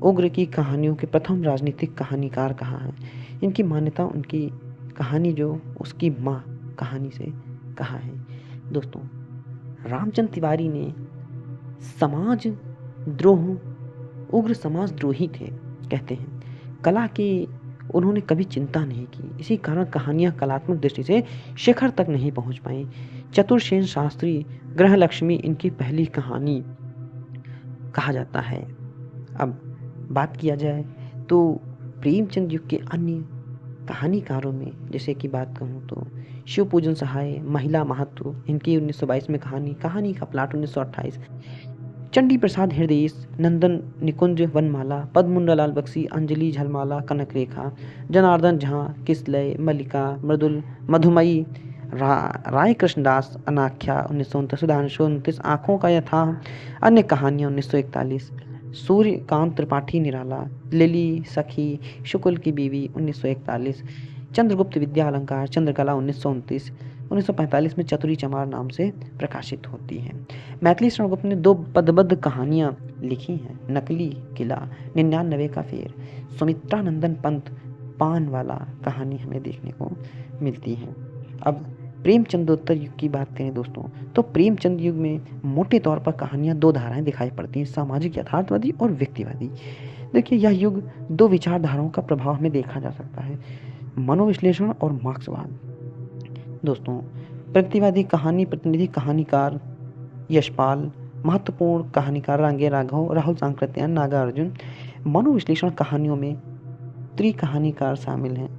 Speaker 1: उग्र की कहानियों के प्रथम राजनीतिक कहानीकार कहा है। इनकी मान्यता उनकी कहानी जो उसकी माँ कहानी से कहा है। दोस्तों, रामचंद्र तिवारी ने समाज द्रोह, उग्र समाज द्रोही थे कहते हैं। कला की उन्होंने कभी चिंता नहीं की, इसी कारण कहानियाँ कलात्मक दृष्टि से शिखर तक नहीं पहुँच पाई। चतुर्सेन शास्त्री, ग्रह लक्ष्मी इनकी पहली कहानी कहा जाता है। अब बात किया जाए तो प्रेमचंद युग के अन्य कहानीकारों में जैसे कि बात कहूँ तो शिव पूजन सहाय, महिला महत्व, इनकी 1922 में कहानी का प्लाट 1928। चंडी प्रसाद हृदयेश, नंदन निकुंज वनमाला, पद्ममुंडालाल बख्शी, अंजलि झलमाला, कनक रेखा, जनार्दन झा, किसलय, मल्लिका, मृदुल, मधुमयी, राय कृष्णदास, अनाख्या 1929, सुधांशु 29, आँखों का यथा, अन्य कहानियाँ 1941, सूर्यकांत त्रिपाठी निराला, लिली सखी, शुक्ल की बीवी 1941, चंद्रगुप्त विद्या अलंकार, चंद्रकला 1929, 1945 में चतुरी चमार नाम से प्रकाशित होती है। मैथिली शरणगुप्त ने 2 पदबद्ध कहानियाँ लिखी हैं, नकली किला, 99 का फेर, सुमित्रानंदन पंत, पान वाला कहानी हमें देखने को मिलती है। अब प्रेमचंदोत्तर युग की बात करें दोस्तों, तो प्रेमचंद युग में मोटे तौर पर कहानियाँ 2 धाराएं दिखाई पड़ती हैं, सामाजिक यथार्थवादी और व्यक्तिवादी। देखिए, यह युग 2 विचारधाराओं का प्रभाव हमें देखा जा सकता है, मनोविश्लेषण और मार्क्सवाद। दोस्तों, प्रतिवादी कहानी प्रतिनिधि कहानीकार यशपाल, महत्वपूर्ण कहानीकार रांगे राघव, राहुल सांकृत्यायन, नागार्जुन। मनोविश्लेषण कहानियों में त्रिकहानीकार शामिल हैं,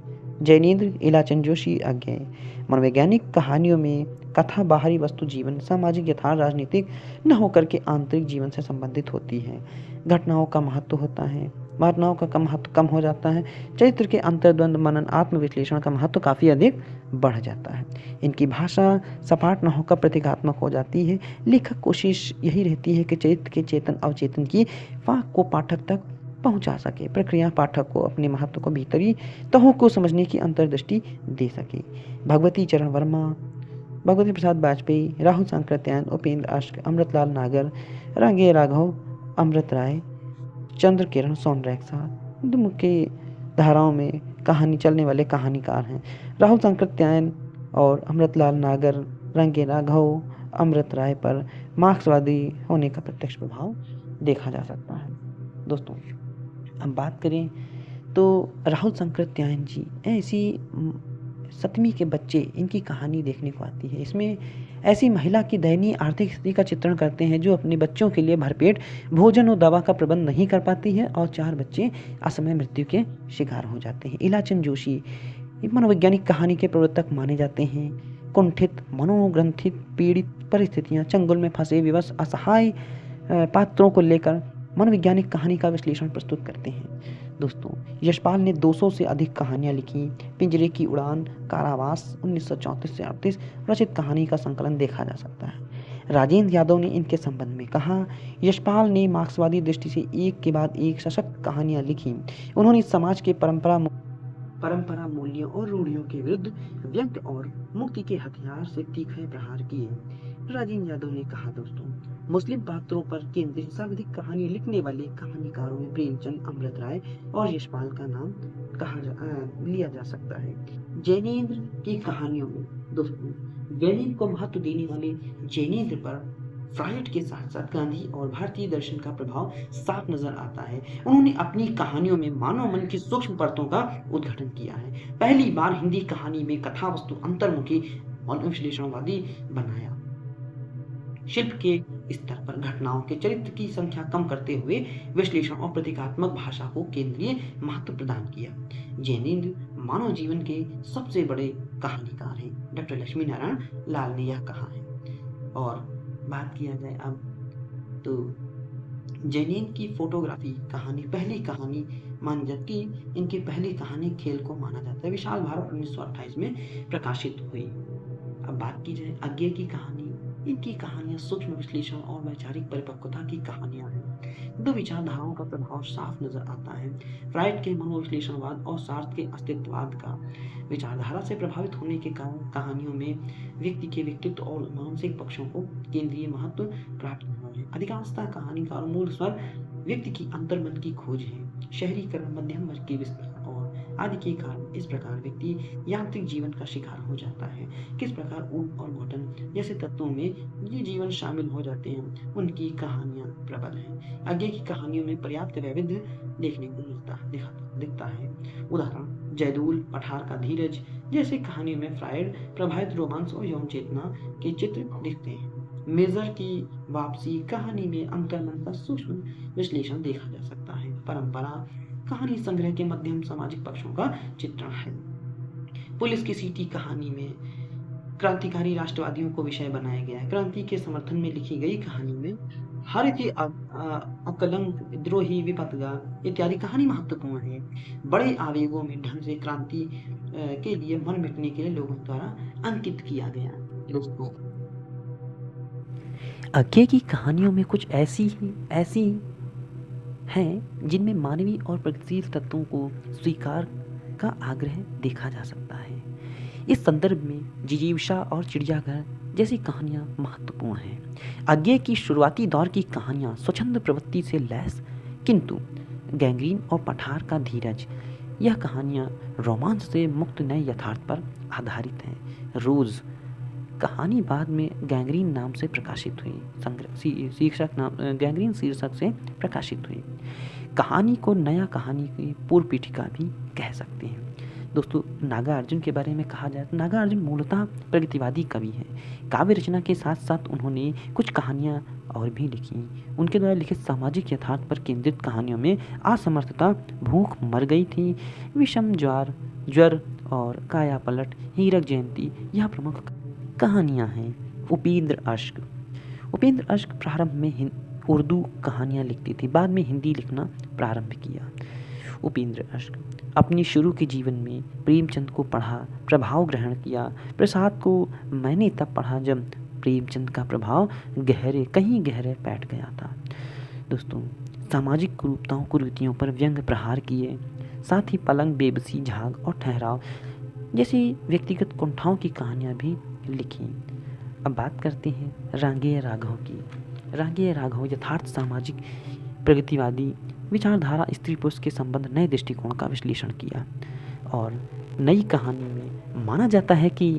Speaker 1: जैनेन्द्र, इलाचंद जोशी, अज्ञेय। मनोवैज्ञानिक कहानियों में कथा बाहरी वस्तु जीवन, सामाजिक यथार्थ, राजनीतिक न होकर के आंतरिक जीवन से संबंधित होती है। घटनाओं का महत्व होता है, घटनाओं का महत्व कम हो जाता है। चरित्र के अंतर्द्वंद, मनन, आत्मविश्लेषण का महत्व काफ़ी अधिक बढ़ जाता है। इनकी भाषा सपाट न होकर प्रतीकात्मक हो जाती है। लेखक कोशिश यही रहती है कि चरित्र के चेतन अवचेतन की वाक को पाठक तक पहुंचा सके, प्रक्रिया पाठक को अपने महत्व को भीतरी तहों को समझने की अंतर्दृष्टि दे सके। भगवती चरण वर्मा भगवती प्रसाद वाजपेयी, राहुल सांकृत्यायन, उपेंद्र अश्क, अमृतलाल नागर, रंगे राघव, अमृत राय, चंद्र किरण सोनरैक्सा मुख्य धाराओं में कहानी चलने वाले कहानीकार हैं। राहुल सांकृत्यायन और अमृतलाल नागर, रंगे राघव, अमृत राय पर मार्क्सवादी होने का प्रत्यक्ष प्रभाव देखा जा सकता है। दोस्तों, अब बात करें तो राहुल सांकृत्यायन जी ऐसी 7वीं के बच्चे, इनकी कहानी देखने को आती है। इसमें ऐसी महिला की दयनीय आर्थिक स्थिति का चित्रण करते हैं जो अपने बच्चों के लिए भरपेट भोजन और दवा का प्रबंध नहीं कर पाती है और 4 बच्चे असमय मृत्यु के शिकार हो जाते हैं। इलाचंद जोशी मनोवैज्ञानिक कहानी के प्रवर्तक माने जाते हैं। कुंठित, मनोग्रंथित, पीड़ित परिस्थितियां, चंगुल में फंसे विवश असहाय पात्रों को लेकर मनोवैज्ञानिक कहानी का विश्लेषण प्रस्तुत करते हैं। दोस्तों, यशपाल ने 200 से अधिक कहानियां लिखी। पिंजरे की उड़ान, कारावास 1934 से 38 रचित कहानी का संकलन देखा जा सकता है। राजेंद्र यादव ने इनके संबंध में कहा, यशपाल ने मार्क्सवादी दृष्टि से एक के बाद एक सशक्त कहानियां लिखी। उन्होंने समाज के परंपरा मूल्यों और रूढ़ियों के विरुद्ध व्यंग्य और मुक्ति के हथियार से तीखे प्रहार किए। राजेंद्र यादव ने कहा, दोस्तों, मुस्लिम पात्रों पर केंद्रित सर्वाधिक कहानी लिखने वाले कहानीकारों में प्रेमचंद, अमृत राय और यशपाल का नाम लिया जा सकता है। जैनेन्द्र की कहानियों में दोस्तों, जैनिज्म को महत्व देने वाले जैनेन्द्र पर फ्रायड के साथ साथ गांधी और भारतीय दर्शन का प्रभाव साफ नजर आता है। उन्होंने अपनी कहानियों में मानव मन की सूक्ष्म परतों का उद्घाटन किया है। पहली बार हिंदी कहानी में कथा वस्तु अंतर्मुखी मनोविश्लेषणवादी बनाया। शिल्प के स्तर पर घटनाओं के चरित्र की संख्या कम करते हुए विश्लेषण और प्रतीकात्मक भाषा को केंद्रीय महत्व प्रदान किया। जैनेन्द्र मानव जीवन के सबसे बड़े कहानीकार हैं। डॉक्टर लक्ष्मी नारायण लाल ने यह कहा है। और बात किया जाए अब तो जैनेन्द्र की फोटोग्राफी कहानी पहली कहानी मानी जाती है। इनकी पहली कहानी खेल को माना जाता है। विशाल भारत 1928 में प्रकाशित हुई। अब बात की जाए अज्ञे की कहानी, इनकी कहानियां सूक्ष्म विश्लेषण और वैचारिक परिपक्वता की कहानियां हैं। दो विचारधाराओं का प्रभाव साफ नजर आता है। फ्रायड के मनोविश्लेषणवाद और सार्थ के अस्तित्ववाद का विचारधारा से प्रभावित होने के कारण कहानियों में व्यक्ति के व्यक्तित्व और मानसिक पक्षों को केंद्रीय महत्व प्राप्त हुआ है। अधिकांशतः कहानीकार मूल स्वर व्यक्ति की अंतर्मन की खोज है। शहरीकरण, मध्यम वर्ग की विस्तार और आदि के कारण इस प्रकार व्यक्ति यांत्रिक जीवन का शिकार हो जाता है। किस प्रकार ऊन और कॉटन जैसे तत्वों में ये जीवन शामिल हो जाते हैं, उनकी कहानियां प्रबल हैं। आगे की कहानियों में पर्याप्त वैविध्य देखने को दिखता है। उदाहरण जयदूल, पठार का धीरज जैसे कहानियों में फ्रायड प्रभावित रोमांस और यौन चेतना के चित्र दिखते हैं। मेजर की वापसी कहानी में अंतर्मन का सूक्ष्म विश्लेषण देखा जा सकता है। परंपरा कहानी संग्रह के मध्यम सामाजिक पक्षों का चित्रण है। पुलिस की सीटी कहानी में क्रांतिकारी राष्ट्रवादियों को विषय बनाया गया है। क्रांति के समर्थन में लिखी गई कहानी में हरित अकलंक, द्रोही, विपतगा इत्यादि कहानी महत्वपूर्ण है। बड़े आवेगों में ढंग से क्रांति के लिए मन मिटने के लिए लोगों द्वारा अंकित किया गया। दोस्तों, अज्ञे की कहानियों में कुछ ऐसी हैं जिनमें मानवीय और प्रगतिशील तत्वों को स्वीकार का आग्रह देखा जा सकता है। इस संदर्भ में जिजीविषा और चिड़ियाघर जैसी कहानियां महत्वपूर्ण हैं। अज्ञे की शुरुआती दौर की कहानियां स्वच्छंद प्रवृत्ति से लैस, किंतु गैंग्रीन और पठार का धीरज, यह कहानियां रोमांस से मुक्त नए यथार्थ पर आधारित हैं। रोज कहानी बाद में गैंग्रीन नाम से प्रकाशित हुई, गैंग्रीन शीर्षक से प्रकाशित हुई। कहानी को नया कहानी की पूर्व पीठिका भी कह सकते हैं। दोस्तों, नागार्जुन के बारे में कहा जाए तो नागार्जुन मूलतः प्रगतिवादी कवि हैं। काव्य रचना के साथ साथ उन्होंने कुछ कहानियां और भी लिखी। उनके द्वारा लिखित सामाजिक यथार्थ पर केंद्रित कहानियों में असमर्थता, भूख मर गई थी, विषम ज्वर और काया पलट, हीरक जयंती यह प्रमुख कहानियां हैं। उपेंद्र अश्क प्रारंभ में उर्दू कहानियां लिखती थी, बाद में हिंदी लिखना प्रारंभ किया। उपेंद्र अश्क अपनी शुरू के जीवन में प्रेमचंद को पढ़ा, प्रभाव ग्रहण किया। प्रसाद को मैंने तब पढ़ा जब प्रेमचंद का प्रभाव कहीं गहरे बैठ गया था। दोस्तों, सामाजिक कुरूपताओं कुरीतियों पर व्यंग्य प्रहार किए, साथ ही पलंग, बेबसी, झाग और ठहराव जैसी व्यक्तिगत कुंठाओं की कहानियां भी लिखी। अब बात करते हैं रांगेय राघव की। रांगेय राघव यथार्थ सामाजिक प्रगतिवादी विचारधारा स्त्री पुरुष के संबंध नए दृष्टिकोण का विश्लेषण किया और नई कहानी में माना जाता है कि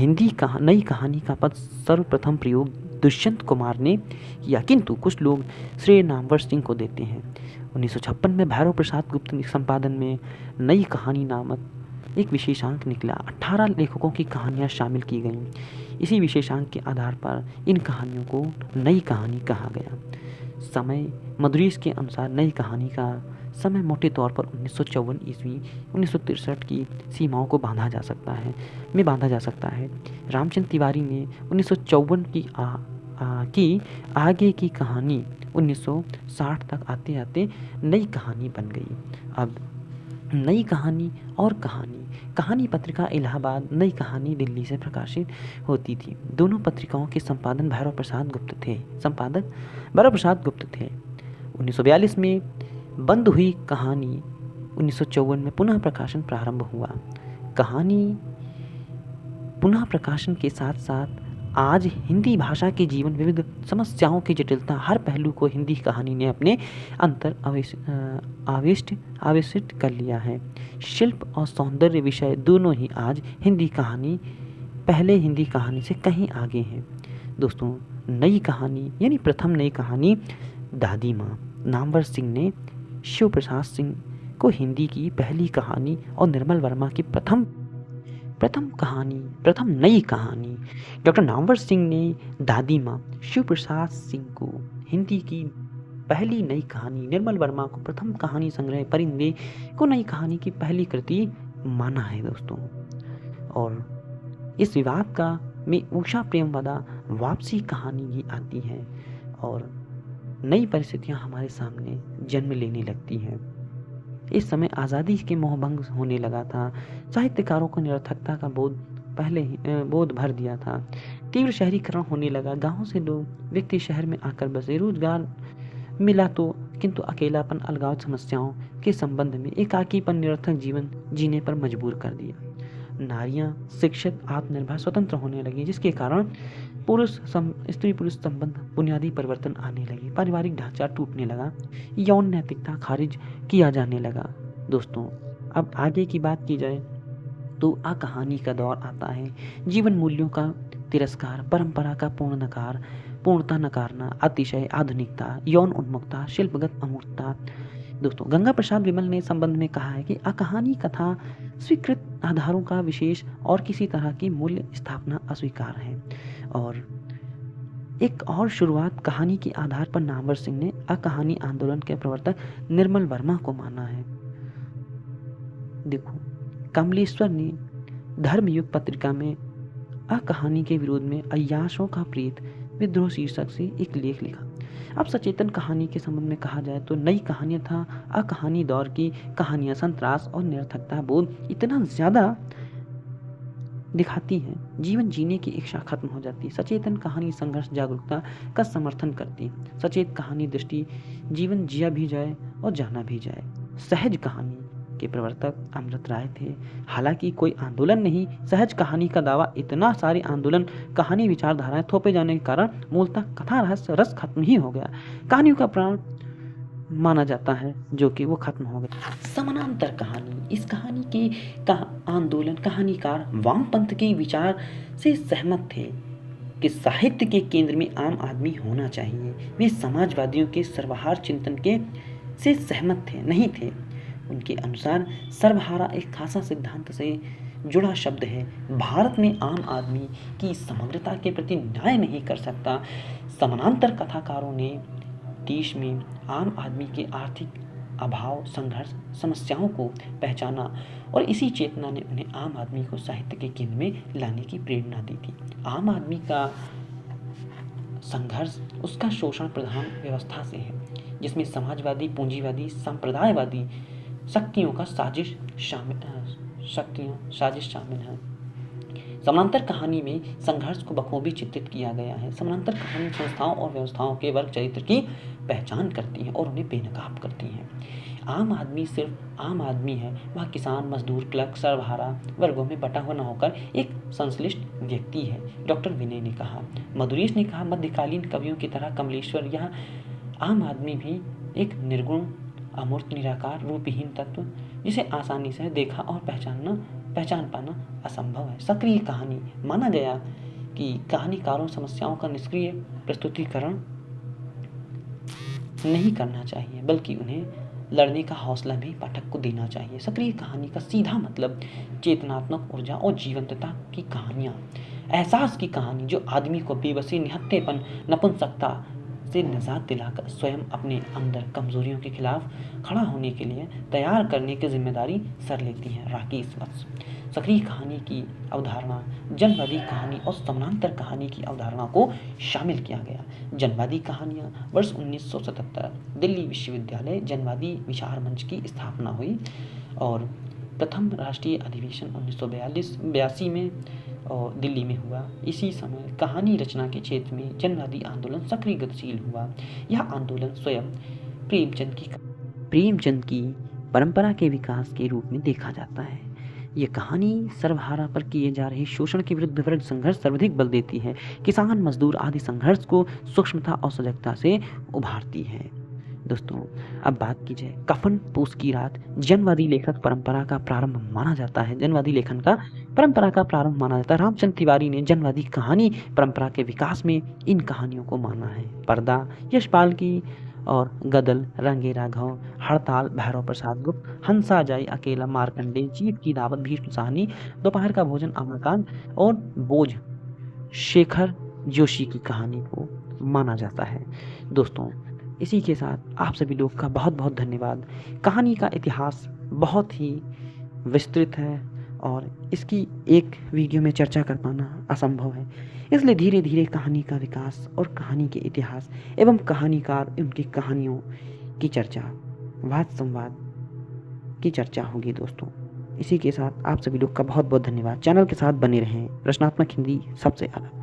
Speaker 1: नई कहानी का पद सर्वप्रथम प्रयोग दुष्यंत कुमार ने किया, किंतु कुछ लोग श्रेय नामवर सिंह को देते हैं। 1956 में भैरव प्रसाद गुप्त संपादन में नई कहानी नामक एक विशेषांक निकला। 18 लेखकों की कहानियां शामिल की गईं। इसी विशेषांक के आधार पर इन कहानियों को नई कहानी कहा गया। समय मदरीस के अनुसार नई कहानी का समय मोटे तौर पर 1954 ईस्वी 1963 की सीमाओं को बांधा जा सकता है। रामचंद्र तिवारी ने 1954 की आगे की कहानी 1960 तक आते आते नई कहानी बन गई। अब नई कहानी और कहानी पत्रिका इलाहाबाद, नई कहानी दिल्ली से प्रकाशित होती थी। दोनों पत्रिकाओं के संपादक भैरव प्रसाद गुप्त थे। 1942 में बंद हुई कहानी 1954 में पुनः प्रकाशन प्रारंभ हुआ। कहानी पुनः प्रकाशन के साथ साथ आज हिंदी भाषा के जीवन विविध समस्याओं की जटिलता हर पहलू को हिंदी कहानी ने अपने अंतर आवेशित कर लिया है। शिल्प और सौंदर्य विषय दोनों ही आज पहले हिंदी कहानी से कहीं आगे हैं। दोस्तों, नई कहानी यानी प्रथम नई कहानी दादी माँ नामवर सिंह ने शिव प्रसाद सिंह को हिंदी की पहली कहानी और निर्मल वर्मा की प्रथम नई कहानी डॉक्टर नामवर सिंह ने दादी माँ शिव प्रसाद सिंह को हिंदी की पहली नई कहानी, निर्मल वर्मा को प्रथम कहानी संग्रह परिंदे को नई कहानी की पहली कृति माना है दोस्तों। और इस विवाद में उषा प्रेमवदा वापसी कहानी भी आती है और नई परिस्थितियां हमारे सामने जन्म लेने लगती हैं। इस समय आज़ादी के मोहभंग होने लगा था। साहित्यकारों को निरर्थकता का बोध भर दिया था। तीव्र शहरीकरण होने लगा। गांवों से लोग व्यक्ति शहर में आकर बसे। रोजगार मिला तो किंतु अकेलापन, अलगाव समस्याओं के संबंध में एकाकीपन निरर्थक जीवन जीने पर मजबूर कर दिया। नारियां शिक्षित, आत्मनिर्भर, स्वतंत्र होने लगी, जिसके कारण स्त्री पुरुष संबंध बुनियादी परिवर्तन आने लगे। पारिवारिक ढांचा टूटने लगा। यौन नैतिकता खारिज किया जाने लगा। दोस्तों, अब आगे की बात की जाए तो कहानी का दौर आता है। जीवन मूल्यों का तिरस्कार, परंपरा का पूर्णता नकारना, अतिशय आधुनिकता, यौन उन्मुखता, शिल्पगत अमूर्तता। दोस्तों, गंगा प्रसाद विमल ने संबंध में कहा है कि कहानी कथा स्वीकृत आधारों का विशेष और किसी तरह की मूल्य स्थापना अस्वीकार है। और एक और शुरुआत कहानी के आधार पर नामवर सिंह ने कहानी आंदोलन के प्रवर्तक निर्मल वर्मा को माना है। देखो, कमलेश्वर ने धर्मयुग पत्रिका में कहानी के विरोध में अय्याशों का प्रेत विद्रोह शीर्षक से एक लेख लिखा। अब सचेतन कहानी के संबंध में कहा जाए तो नई कहानियां था कहानी दौर की कहानियां संतरास और निरर्थकता बोध इतना ज्यादा दिखाती हैं, जीवन जीने की इच्छा खत्म हो जाती है। सचेतन कहानी संघर्ष जागरूकता का समर्थन करती। सचेत कहानी दृष्टि जीवन जिया भी जाए और जाना भी जाए। सहज कहानी के प्रवर्तक अमृत राय थे। हालांकि कोई आंदोलन नहीं, सहज कहानी का दावा इतना सारे आंदोलन कहानी विचारधाराएं थोपे जाने के कारण मूलतः कथा रहस्य रस खत्म ही हो गया। कहानियों का प्राण माना जाता है जो कि वो खत्म हो गया। समानांतर कहानी, इस कहानी के आंदोलन कहानीकार वामपंथ के विचार से सहमत थे कि साहित्य के केंद्र में आम आदमी होना चाहिए। वे समाजवादियों के सर्वहारा चिंतन से सहमत नहीं थे। उनके अनुसार सर्वहारा एक खासा सिद्धांत से जुड़ा शब्द है। भारत में आम आदमी की समग्रता के प्रति न्याय नहीं कर सकता। समानांतर कथाकारों ने देश में आम आदमी के आर्थिक अभाव, संघर्ष, समस्याओं को पहचाना और इसी चेतना ने उन्हें आम आदमी को साहित्य के केंद्र में लाने की प्रेरणा दी थी। आम आदमी का संघर्ष उसका शोषण प्रधान व्यवस्था से है, जिसमें समाजवादी, पूंजीवादी, संप्रदायवादी शक्तियों का साजिश शामिल है। समानांतर कहानी में संघर्ष को बखूबी चित्रित किया गया है। समानांतर कहानी संस्थाओं और व्यवस्थाओं के वर्ग चरित्र की पहचान करती है और उन्हें बेनकाब करती है। आम आदमी सिर्फ आम आदमी है, वह किसान, मजदूर, क्लर्क, सर्वहारा वर्गों में बटा हुआ न होकर एक संश्लिष्ट व्यक्ति है, डॉक्टर विनय ने कहा। मधुरेश ने कहा, मध्यकालीन कवियों की तरह कमलेश्वर यह आम आदमी भी एक निर्गुण, अमूर्त, निराकार, रूपहीन तत्व जिसे आसानी से देखा और पहचान पाना असंभव है। सक्रिय कहानी माना गया कि कहानीकारों समस्याओं का निष्क्रिय प्रस्तुतिकरण नहीं करना चाहिए, बल्कि उन्हें लड़ने का हौसला भी पाठक को देना चाहिए। सक्रिय कहानी का सीधा मतलब चेतनात्मक ऊर्जा और जीवंतता की कहानियाँ, एहसास की कहानी जो आदमी को बेबसी, निहत्तेपन, नपुंसकता से निजात दिलाकर स्वयं अपने अंदर कमजोरियों के खिलाफ खड़ा होने के लिए तैयार करने की जिम्मेदारी सर लेती है। राकेश वत्स। सक्रिय कहानी की अवधारणा जनवादी कहानी और समानांतर कहानी की अवधारणा को शामिल किया गया। जनवादी कहानियाँ वर्ष 1977 दिल्ली विश्वविद्यालय जनवादी विचार मंच की स्थापना हुई और प्रथम राष्ट्रीय अधिवेशन 1982 में और दिल्ली में हुआ। इसी समय कहानी रचना के क्षेत्र में जनवादी आंदोलन सक्रिय गतिशील हुआ। यह आंदोलन स्वयं प्रेमचंद की परंपरा के विकास के रूप में देखा जाता है। ये कहानी सर्वहारा पर किए जा रहे शोषण के विरुद्ध विरुद्ध संघर्ष सर्वाधिक बल देती है। किसान, मजदूर आदि संघर्ष को सूक्ष्मता और सजगता से उभारती है। दोस्तों, अब बात की जाए कफन पूस की रात। जनवादी लेखन परंपरा का प्रारंभ माना जाता है। रामचंद्र तिवारी ने जनवादी कहानी परंपरा के विकास में इन कहानियों को माना है। पर्दा यशपाल की और गदल, रंगे राघव, हड़ताल भैरव प्रसाद गुप्त, हंसा जाई अकेला, मार्कंडेय, जीत की दावत, भीष्म साहनी, दोपहर का भोजन, अमरकांड और बोझ शेखर जोशी की कहानी को माना जाता है। दोस्तों, इसी के साथ आप सभी लोग का बहुत बहुत धन्यवाद। कहानी का इतिहास बहुत ही विस्तृत है और इसकी एक वीडियो में चर्चा कर पाना असंभव है, इसलिए धीरे धीरे कहानी का विकास और कहानी के इतिहास एवं कहानीकार उनकी कहानियों की चर्चा, वाद संवाद की चर्चा होगी। दोस्तों, इसी के साथ आप सभी लोग का बहुत बहुत धन्यवाद। चैनल के साथ बने रहें। रचनात्मक हिंदी सबसे अलग।